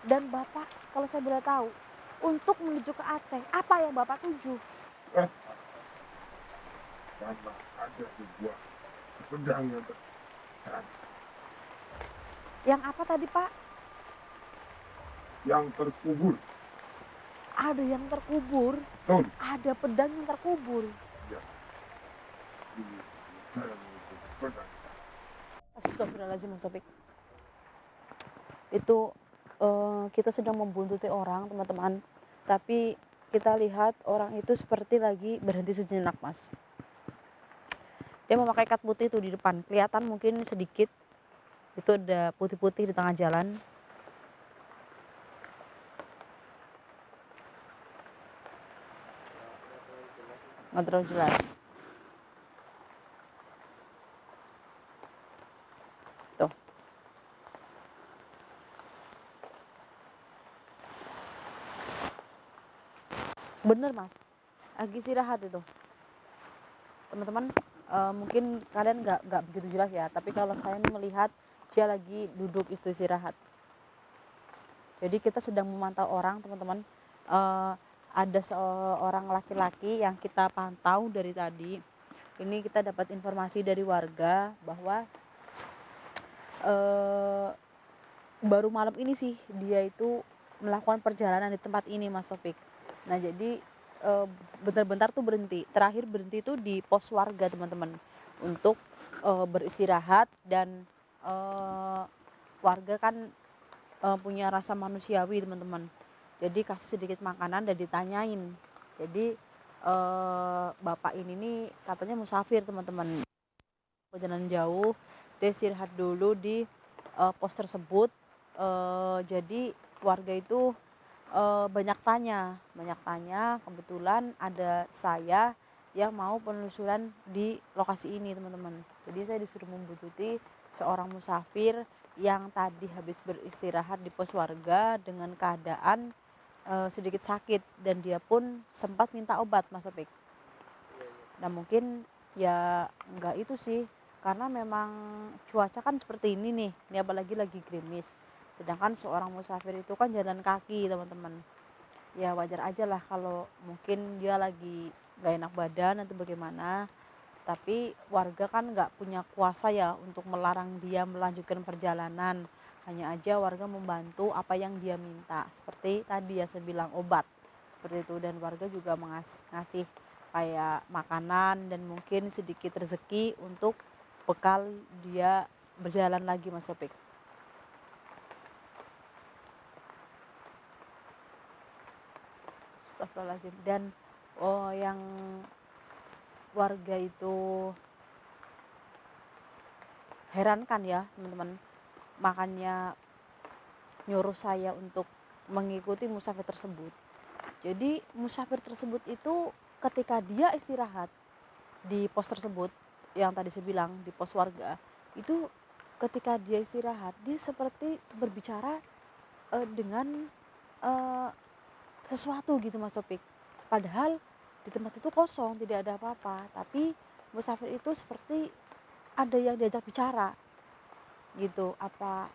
Dan Bapak, kalau saya boleh tahu, untuk menuju ke Aceh, apa yang Bapak tuju? Eh, karena ada sebuah pedang yang besar Yang apa tadi Pak? yang terkubur. Ada yang terkubur, Betul. ada pedang yang terkubur. Ya, ini saya menuju pedang. Astagfirullahaladzim Mas Taufik. Itu kita sedang membuntuti orang teman-teman, tapi kita lihat orang itu seperti lagi berhenti sejenak Mas. Dia memakai kat putih itu di depan, kelihatan mungkin sedikit, itu ada putih-putih di tengah jalan. Nggak terlalu jelas. Tuh. Bener Mas, lagi istirahat itu. Teman-teman, mungkin kalian nggak begitu jelas ya, tapi kalau saya melihat dia lagi duduk itu istirahat. Jadi kita sedang memantau orang teman-teman. Ada seorang laki-laki yang kita pantau dari tadi. Ini kita dapat informasi dari warga bahwa baru malam ini sih dia itu melakukan perjalanan di tempat ini Mas Taufik. Nah jadi bentar-bentar tuh berhenti. Terakhir berhenti itu di pos warga teman-teman untuk beristirahat dan warga kan punya rasa manusiawi teman-teman. Jadi kasih sedikit makanan dan ditanyain. Jadi bapak ini nih katanya musafir teman-teman. Perjalanan jauh, dia istirahat dulu di pos tersebut. Jadi warga itu banyak tanya. Kebetulan ada saya yang mau penelusuran di lokasi ini teman-teman. Jadi saya disuruh membuntuti seorang musafir yang tadi habis beristirahat di pos warga dengan keadaan sedikit sakit dan dia pun sempat minta obat Mas Opik. Nah mungkin ya enggak itu sih, karena memang cuaca kan seperti ini nih, ini apalagi lagi gerimis. Sedangkan seorang musafir itu kan jalan kaki teman-teman. Ya wajar aja lah kalau mungkin dia lagi gak enak badan atau bagaimana. Tapi warga kan nggak punya kuasa ya untuk melarang dia melanjutkan perjalanan. Hanya aja warga membantu apa yang dia minta. Seperti tadi ya saya bilang obat. Seperti itu dan warga juga ngasih kayak makanan dan mungkin sedikit rezeki untuk bekal dia berjalan lagi Mas Topik. Astagfirullahaladzim. Dan yang warga itu herankan ya teman-teman, makanya nyuruh saya untuk mengikuti musafir tersebut. Jadi musafir tersebut itu ketika dia istirahat di pos tersebut yang tadi saya bilang di pos warga, itu ketika dia istirahat dia seperti berbicara dengan uh, sesuatu gitu Mas Topik. Padahal di tempat itu kosong, tidak ada apa-apa, tapi musafir itu seperti ada yang diajak bicara gitu. Apa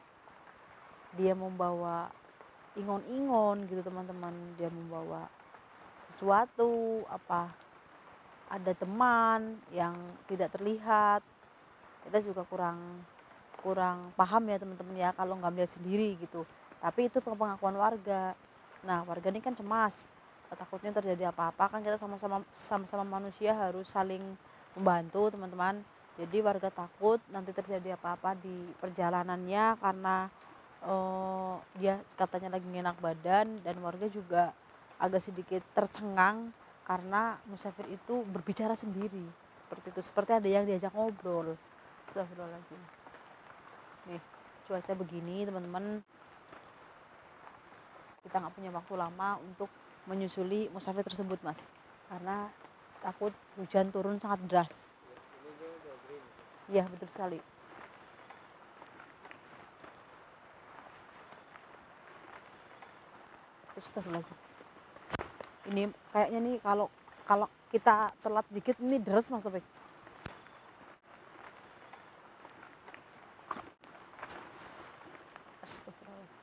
dia membawa ingon-ingon gitu teman-teman, dia membawa sesuatu, apa ada teman yang tidak terlihat. Kita juga kurang kurang paham ya teman-teman ya kalau nggak melihat sendiri gitu, tapi itu pengakuan warga. Nah warga ini kan cemas, takutnya terjadi apa-apa, kan kita sama-sama manusia harus saling membantu teman-teman. Jadi warga takut nanti terjadi apa-apa di perjalanannya karena dia katanya lagi nggak enak badan, dan warga juga agak sedikit tercengang karena musafir itu berbicara sendiri seperti itu, seperti ada yang diajak ngobrol. Astagfirullahaladzim. Nih cuaca begini teman-teman, kita nggak punya waktu lama untuk menyusuli musafir tersebut Mas, karena takut hujan turun sangat deras. Iya betul sekali. Astagfirullahaladzim. Ini kayaknya nih kalau kalau kita telat dikit ini deres Mas Topik. Astagfirullahaladzim.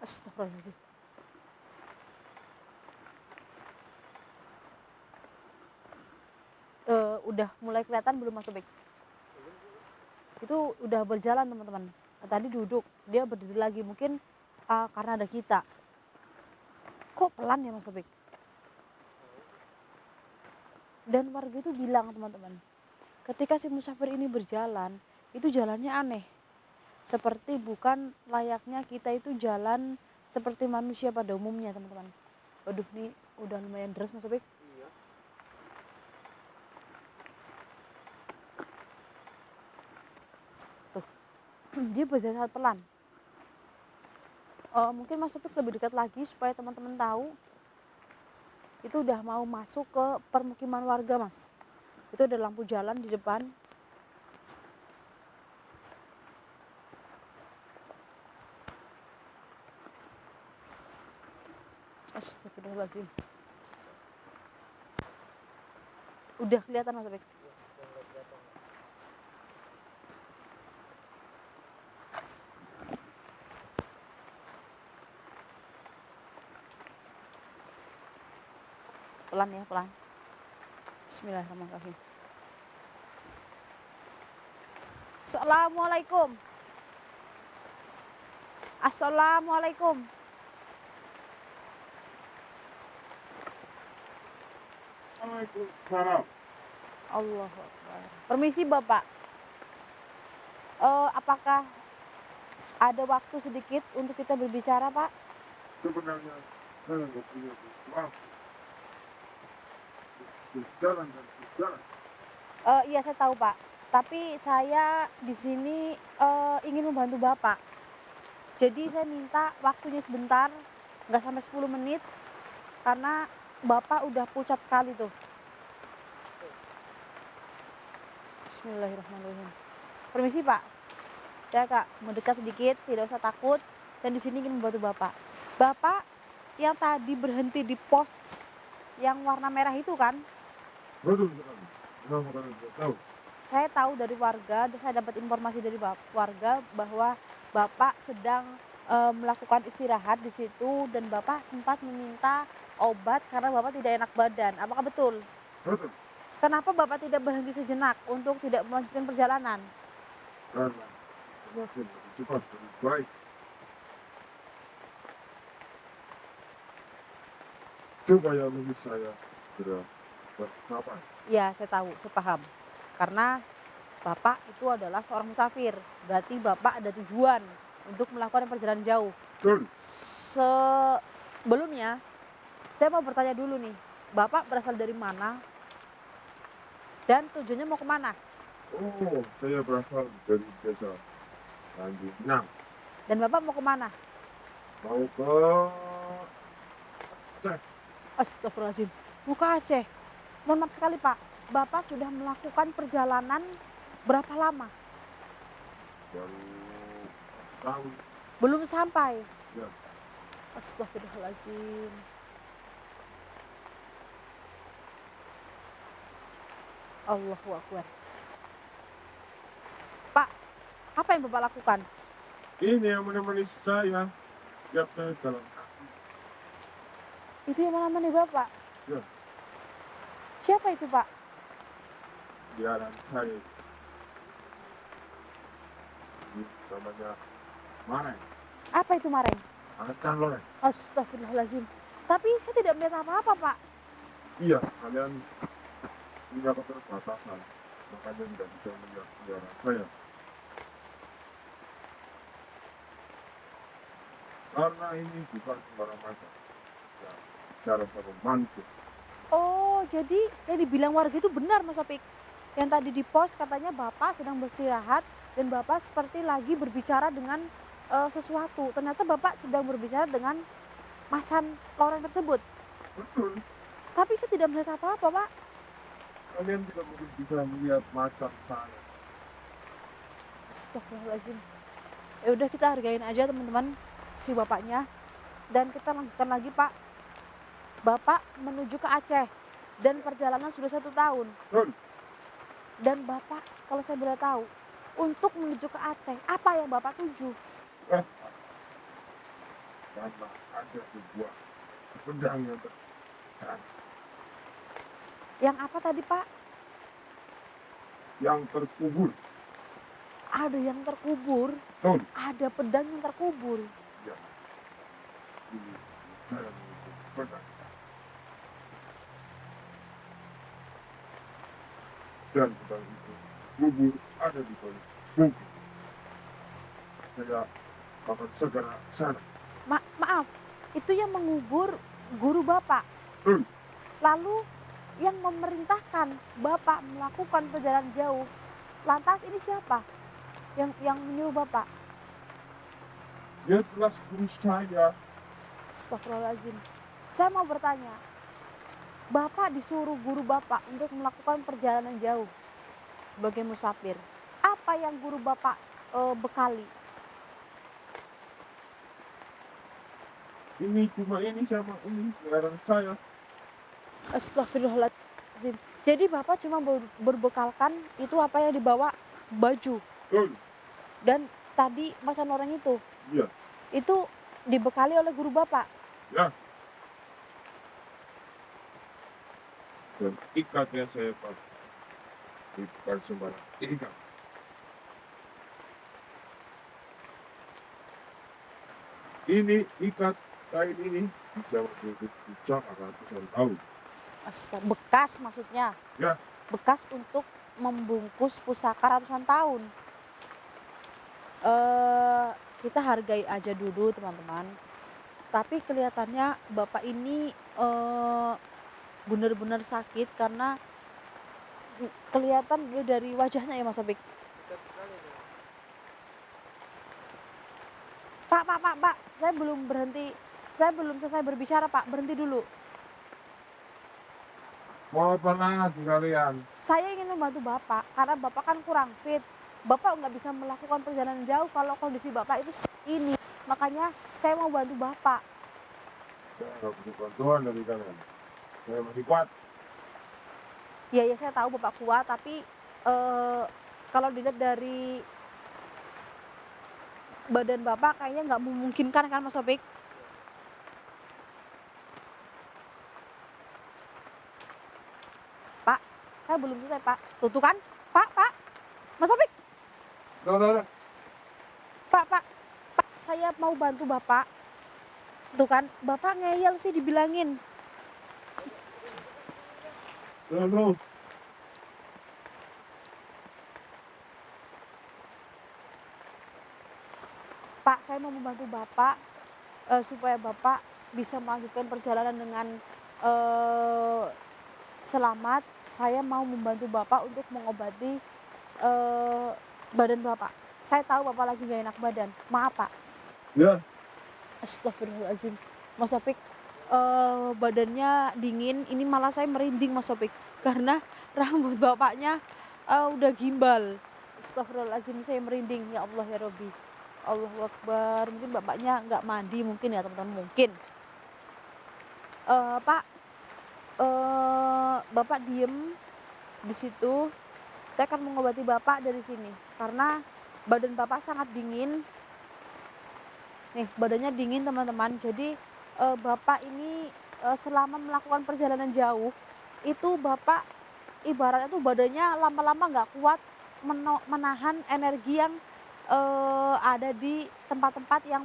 Astagfirullahaladzim. Udah mulai kelihatan belum Mas Topik? Itu udah berjalan teman-teman. Tadi duduk, dia berdiri lagi. Mungkin karena ada kita. Kok pelan ya Mas Topik? Dan warga itu bilang teman-teman, ketika si musafir ini berjalan, itu jalannya aneh. Seperti bukan layaknya kita itu jalan seperti manusia pada umumnya teman-teman. Waduh, nih udah lumayan deras Mas Topik. Iya. Dia berjalan sangat pelan. Mungkin Mas Topik lebih dekat lagi supaya teman-teman tahu. Itu udah mau masuk ke permukiman warga Mas. Itu ada lampu jalan di depan. Astagfirullahaladzim. Udah kelihatan Mas Topik? Pelan ya, pelan. Bismillahirrahmanirrahim. Assalamualaikum. Assalamualaikum. Waalaikumsalam. Allahu Akbar. Permisi Bapak. Apakah ada waktu sedikit untuk kita berbicara Pak? Sebenarnya saya nggak punya waktu. Berjalan dan berjalan. Iya saya tahu Pak. Tapi saya di sini ingin membantu Bapak. Jadi saya minta waktunya sebentar, nggak sampai 10 menit, karena Bapak udah pucat sekali tuh. Bismillahirrahmanirrahim. Permisi Pak, saya Kak mendekat sedikit, tidak usah takut. Dan di sini ingin membantu Bapak. Bapak yang tadi berhenti di pos yang warna merah itu kan? Betul sekali. Kenapa kalian tidak tahu? Saya tahu dari warga, dan saya dapat informasi dari warga bahwa Bapak sedang melakukan istirahat di situ dan Bapak sempat meminta obat karena Bapak tidak enak badan. Apakah betul? Betul. Kenapa Bapak tidak berhenti sejenak untuk tidak melanjutkan perjalanan? Karena semakin lebih cepat lebih baik. Supaya mimpi saya segera tercapai. Ya, saya tahu, saya paham. Karena Bapak itu adalah seorang musafir. Berarti Bapak ada tujuan untuk melakukan perjalanan jauh. Betul. Sebelumnya, saya mau bertanya dulu nih. Bapak berasal dari mana? Dan tujuannya mau kemana? Oh, saya berasal dari desa Tanjung Pinang. Dan Bapak mau kemana? Mau ke Aceh. Astagfirullahaladzim. Mau ke Aceh. Mohon maaf sekali Pak. Bapak sudah melakukan perjalanan berapa lama? Baru tahun. Belum sampai. Ya. Astagfirullahaladzim. Allahu Akbar. Pak, apa yang Bapak lakukan? Ini yang menemani saya. Setiap saya jalan kaki. Itu yang menemani Bapak? Ya. Siapa itu Pak? Biaran saya. Ini namanya Mareng. Apa itu Mareng? Acan loreng. Astagfirullahaladzim. Tapi saya tidak melihat apa-apa Pak. Iya, kalian punya keterbatasan. Makanya tidak bisa melihat biaran saya. Karena ini bukan sembarang macam. Ya, cara sama manusia. Oh, jadi yang dibilang warga itu benar Mas Opik. Yang tadi di pos katanya Bapak sedang beristirahat dan Bapak seperti lagi berbicara dengan sesuatu. Ternyata Bapak sedang berbicara dengan macan loreng tersebut. Betul. Tapi saya tidak melihat apa-apa Pak. Kalian tidak mungkin bisa melihat macan saya. Astagfirullahaladzim. Ya udah kita hargain aja teman-teman si bapaknya. Dan kita lanjutkan lagi Pak. Bapak menuju ke Aceh dan perjalanan sudah 1 tahun. Betul. Dan Bapak, kalau saya boleh tahu, untuk menuju ke Aceh, apa yang Bapak tuju? karena ada sebuah pedang yang sana Yang apa tadi, Pak? yang terkubur. Ada yang terkubur, Betul. ada pedang yang terkubur. Ya, ini saya menutup pedang dan pedang itu kubur ada di balik bukit. Saya akan segera sana. Maaf, itu yang mengubur guru Bapak. Betul. Lalu yang memerintahkan Bapak melakukan perjalanan jauh, lantas ini siapa? Yang menyuruh Bapak? Dia jelas guru saya. Astagfirullahaladzim. Saya mau bertanya, Bapak disuruh guru Bapak untuk melakukan perjalanan jauh sebagai musafir. Apa yang guru Bapak bekali? Ini cuma ini sama ini sekarang saya. Astagfirullahaladzim. Jadi Bapak cuma berbekalkan itu apa yang dibawa, baju. Betul. Dan tadi masan orang itu Iya. itu dibekali oleh guru Bapak. Ya. Dan ikatnya saya pakai bukan sembarang ikat. Ini ikat kain ini bisa berdiri sejak ratusan tahun. Bekas maksudnya? Ya. Bekas untuk membungkus pusaka ratusan tahun. Kita hargai aja dulu teman-teman. Tapi kelihatannya Bapak ini benar-benar sakit karena kelihatan dari wajahnya ya Mas Opik. Pak, saya belum selesai berbicara Pak, berhenti dulu. Mau apa lagi kalian? Saya ingin membantu Bapak karena Bapak kan kurang fit. Bapak nggak bisa melakukan perjalanan jauh kalau kondisi Bapak itu seperti ini. Makanya saya mau bantu Bapak. Saya nggak butuh bantuan dari kalian. Saya masih kuat. Ya saya tahu Bapak kuat, tapi kalau dilihat dari badan Bapak kayaknya nggak memungkinkan kan Mas Opik? Pak, saya belum selesai Pak. Tuh kan? Pak, Mas Opik. Udah. Pak, saya mau bantu Bapak. Tuh kan, Bapak ngeyel sih dibilangin. Udah. Pak, saya mau membantu Bapak supaya Bapak bisa melanjutkan perjalanan dengan selamat. Saya mau membantu Bapak untuk mengobati badan Bapak. Saya tahu Bapak lagi gak enak badan. Maaf Pak. Ya. Astagfirullahaladzim. Mas Opik, badannya dingin. Ini malah saya merinding Mas Opik karena rambut Bapaknya udah gimbal. Astagfirullahaladzim, saya merinding. Ya Allah ya Rabbi. Allahu Akbar. Mungkin Bapaknya nggak mandi mungkin ya teman-teman, mungkin. Pak, Bapak diem di situ. Saya akan mengobati Bapak dari sini karena badan Bapak sangat dingin. Nih, badannya dingin teman-teman. Jadi Bapak ini selama melakukan perjalanan jauh itu Bapak ibaratnya tuh badannya lama-lama nggak kuat menahan energi yang ada di tempat-tempat yang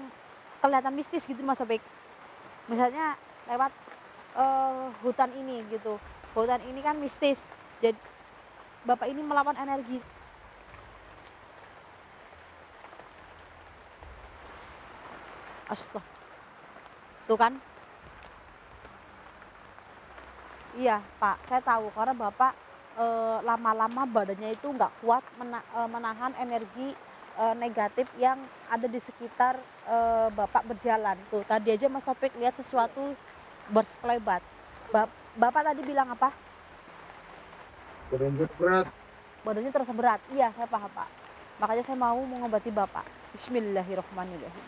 kelihatan mistis gitu Mas Opik. Misalnya lewat hutan ini gitu. Hutan ini kan mistis. Jadi Bapak ini melawan energi. Astaga. Tuh kan? Iya Pak, saya tahu karena Bapak lama-lama badannya itu nggak kuat menahan energi negatif yang ada di sekitar Bapak berjalan. Tuh tadi aja Mas Topik lihat sesuatu bersekelebat. Bapak tadi bilang apa? Badannya berat. Badannya terasa berat. Iya, saya paham Pak. Makanya saya mau mengobati Bapak. Bismillahirrahmanirrahim.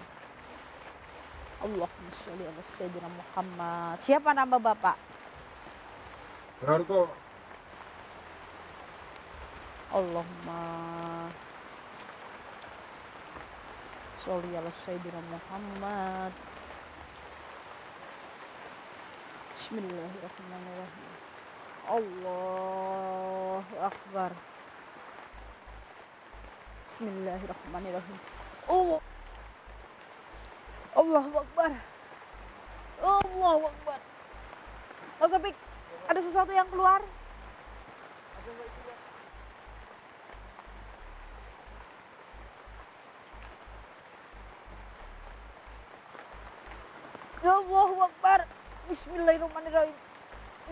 Allahumma sholli ala sayyidina Muhammad. Siapa nama Bapak? Harto. Allahumma sholli ala sayyidina Muhammad. Bismillahirrahmanirrahim. Allahu Akbar. Bismillahirrahmanirrahim. Oh, Allahu Akbar. Allahu Akbar. Mas Opik, ada sesuatu yang keluar? Allahu Akbar. Bismillahirrahmanirrahim.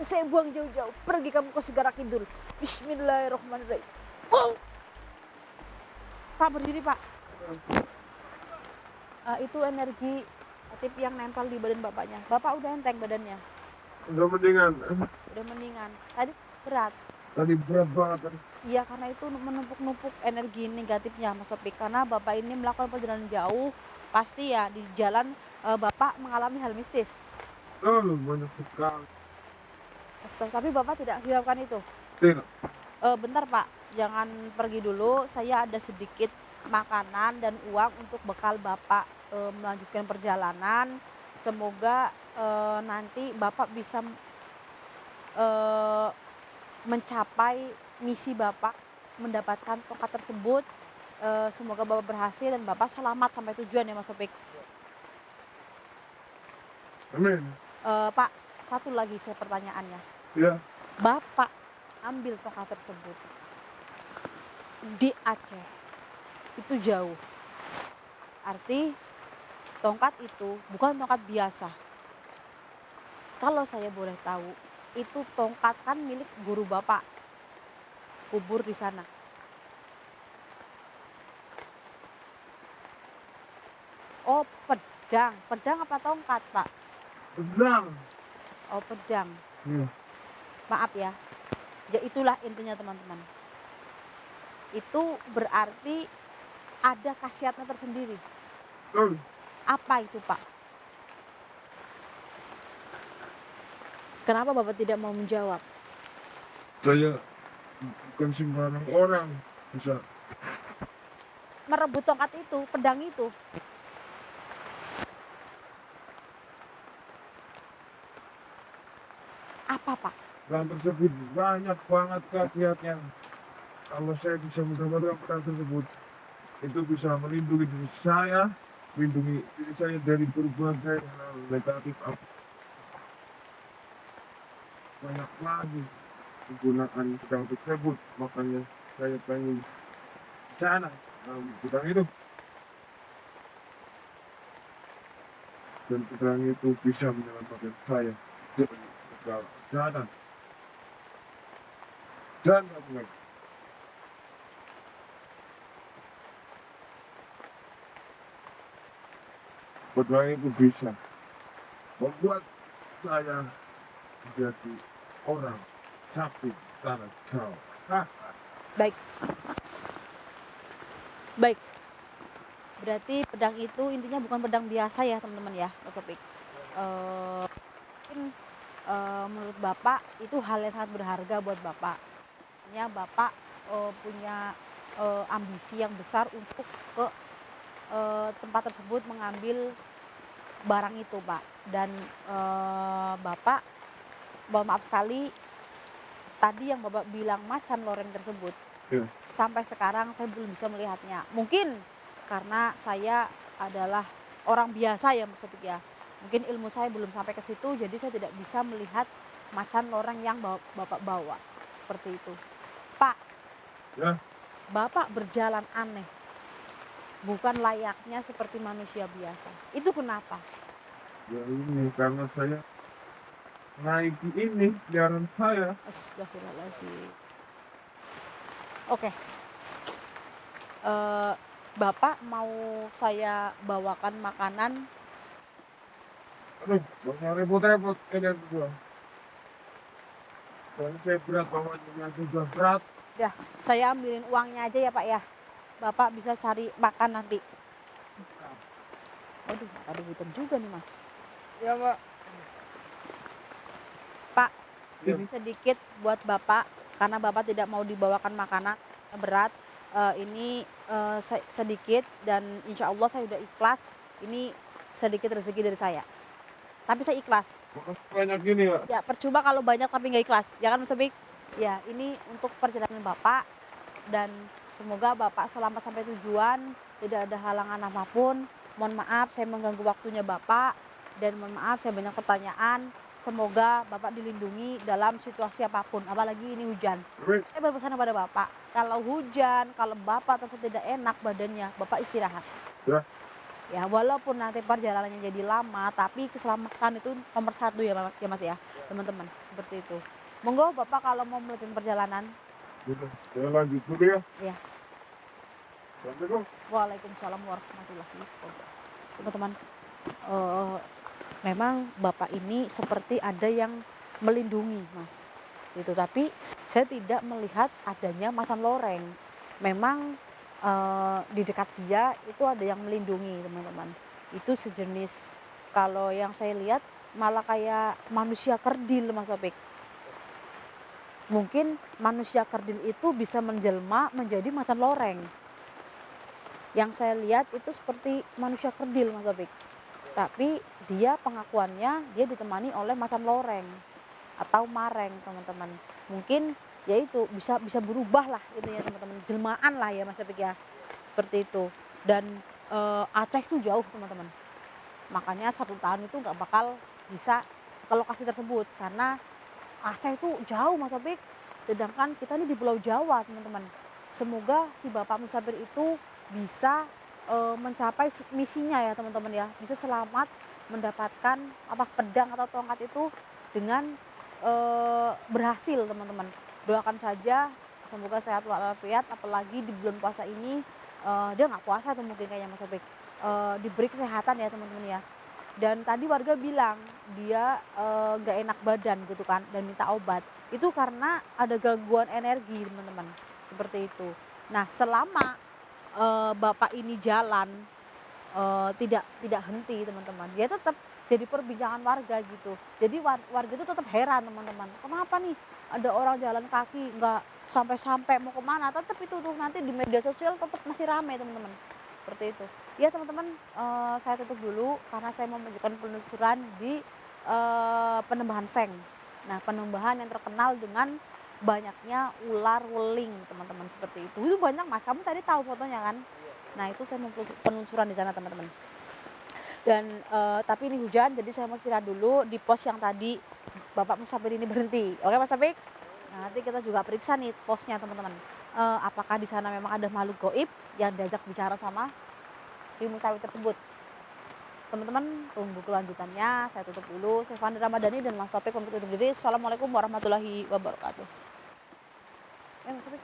Saya buang jauh-jauh. Pergi kamu ke Segara Kidul. Bismillahirrahmanirrahim. Oh. Pak, berdiri Pak. Itu energi tip yang nempel di badan bapaknya. Bapak udah enteng badannya. Udah mendingan. Udah mendingan. Tadi berat. Tadi berat banget kan. Iya, karena itu menumpuk-numpuk energi negatifnya Mas Opik. Karena bapak ini melakukan perjalanan jauh. Pasti ya di jalan bapak mengalami hal mistis. Banyak sekali. Tapi bapak tidak hiraukan itu. Tidak. Bentar Pak, jangan pergi dulu. Saya ada sedikit makanan dan uang untuk bekal bapak melanjutkan perjalanan. Semoga nanti bapak bisa mencapai misi bapak, mendapatkan tongkat tersebut. Semoga bapak berhasil dan bapak selamat sampai tujuan ya Mas Opik. Amin. Pak, satu lagi saya pertanyaannya. Ya. Bapak ambil tongkat tersebut di Aceh, itu jauh. Arti tongkat itu bukan tongkat biasa. Kalau saya boleh tahu, itu tongkat kan milik guru bapak, kubur di sana. Oh, pedang. Pedang apa tongkat, Pak? Pedang. Oh, pedang. Iya. Maaf ya. Ya itulah intinya teman-teman. Itu berarti ada khasiatnya tersendiri. Betul. Apa itu Pak? Kenapa Bapak tidak mau menjawab? Saya bukan sembarang orang bisa Merebut tongkat itu, pedang itu. Apa Pak? pedang tersebut banyak banget khasiatnya. Kalau saya bisa mendapatkan pedang tersebut, itu bisa melindungi diri saya, melindungi diri saya dari berbagai hal negatif. Banyak lagi penggunaan pedang tersebut, makanya saya pengen sana pedang itu, dan pedang itu bisa menyelamatkan saya dari segala kejahatan dan lain-lain. Pedang itu bisa membuat saya menjadi orang sakti tanah Jawa. Baik. Baik. Berarti pedang itu intinya bukan pedang biasa ya teman-teman ya, Mas Opik. Mungkin menurut Bapak itu hal yang sangat berharga buat Bapak. Artinya Bapak punya ambisi yang besar untuk ke tempat tersebut mengambil barang itu Pak. Dan Bapak, mohon maaf sekali, tadi yang Bapak bilang macan loreng tersebut, Ya. sampai sekarang saya belum bisa melihatnya. Mungkin karena saya adalah orang biasa ya Mas Opik ya. Mungkin ilmu saya belum sampai ke situ, jadi saya tidak bisa melihat macan loreng yang Bapak bawa. Seperti itu. Pak, Ya. Bapak berjalan aneh. Bukan layaknya seperti manusia biasa. Itu kenapa? Ya ini karena saya naiki ini peliharaan saya. Astagfirullahaladzim. Oke. Bapak mau saya bawakan makanan? Aduh, gak usah repot-repot kalian berdua. Dan saya berat bawanya juga berat. Ya, saya ambilin uangnya aja ya Pak ya. Bapak bisa cari makan nanti. Waduh, ada duitan juga nih Mas. Ya Pak. Pak, Ya. ini sedikit buat Bapak, karena Bapak tidak mau dibawakan makanan berat. Ini sedikit dan insya Allah saya udah ikhlas. Ini sedikit rezeki dari saya. Tapi saya ikhlas. Makasih banyak ini ya. Ya percuma kalau banyak tapi nggak ikhlas, ya kan Mas Taufik? Ya ini untuk perjalanan Bapak dan semoga Bapak selamat sampai tujuan, tidak ada halangan apapun. Mohon maaf saya mengganggu waktunya Bapak dan mohon maaf saya banyak pertanyaan. Semoga Bapak dilindungi dalam situasi apapun, apalagi ini hujan. Amin. Saya berpesan kepada Bapak, kalau hujan, kalau Bapak terasa tidak enak badannya, Bapak istirahat. Ya. Ya walaupun nanti perjalanannya jadi lama, tapi keselamatan itu nomor satu ya Mas ya, teman-teman, seperti itu. Monggo Bapak kalau mau melanjutkan perjalanan. Gitu. Saya lanjut dulu ya. Iya. Assalamualaikum. Waalaikumsalam warahmatullahi wabarakatuh. Teman-teman, eh, memang Bapak ini seperti ada yang melindungi Mas, gitu. Tapi saya tidak melihat adanya masam loreng. Memang di dekat dia itu ada yang melindungi teman-teman. Itu sejenis, kalau yang saya lihat malah kayak manusia kerdil Mas Topik. Mungkin manusia kerdil itu bisa menjelma menjadi macan loreng. Yang saya lihat itu seperti manusia kerdil Mas Topik. Tapi dia pengakuannya dia ditemani oleh macan loreng atau mareng teman-teman. Mungkin yaitu bisa bisa berubah lah itu ya teman-teman, jelmaan lah ya Mas Topik ya, seperti itu. Dan Aceh itu jauh teman-teman, makanya 1 tahun itu nggak bakal bisa ke lokasi tersebut karena Aceh itu jauh Mas Topik, sedangkan kita ini di Pulau Jawa teman-teman. Semoga si Bapak Musafir itu bisa mencapai misinya ya teman-teman ya, bisa selamat mendapatkan apa pedang atau tongkat itu dengan berhasil teman-teman. Doakan saja semoga sehat walafiat, apalagi di bulan puasa ini dia nggak puasa tuh mungkin kayaknya Mas Topik, diberi kesehatan ya teman-teman ya. Dan tadi warga bilang dia nggak enak badan gitu kan dan minta obat, itu karena ada gangguan energi teman-teman, seperti itu. Nah selama Bapak ini jalan tidak henti teman-teman, dia tetap jadi perbincangan warga gitu. Jadi warga itu tetap heran teman-teman, kenapa nih ada orang jalan kaki nggak sampai-sampai mau kemana, tetap itu tuh nanti di media sosial tetap masih ramai teman-teman, seperti itu. Ya teman-teman, saya tutup dulu karena saya mau menunjukkan penelusuran di Penembahan Seng. Nah Penembahan yang terkenal dengan banyaknya ular weling teman-teman, seperti itu banyak Mas, kamu tadi tahu fotonya kan. Nah itu saya mau penelusuran di sana teman-teman. Dan tapi ini hujan jadi saya mau istirahat dulu di pos yang tadi Bapak Musafir ini berhenti. Oke Mas Taufik? Nah, nanti kita juga periksa nih posnya teman-teman. Apakah di sana memang ada makhluk goib yang diajak bicara sama si Musafir tersebut. Teman-teman tunggu kelanjutannya. Saya tutup dulu. Saya Fandi Ramadhani dan Mas Taufik pamit undur diri. Assalamualaikum warahmatullahi wabarakatuh. Mas Taufik.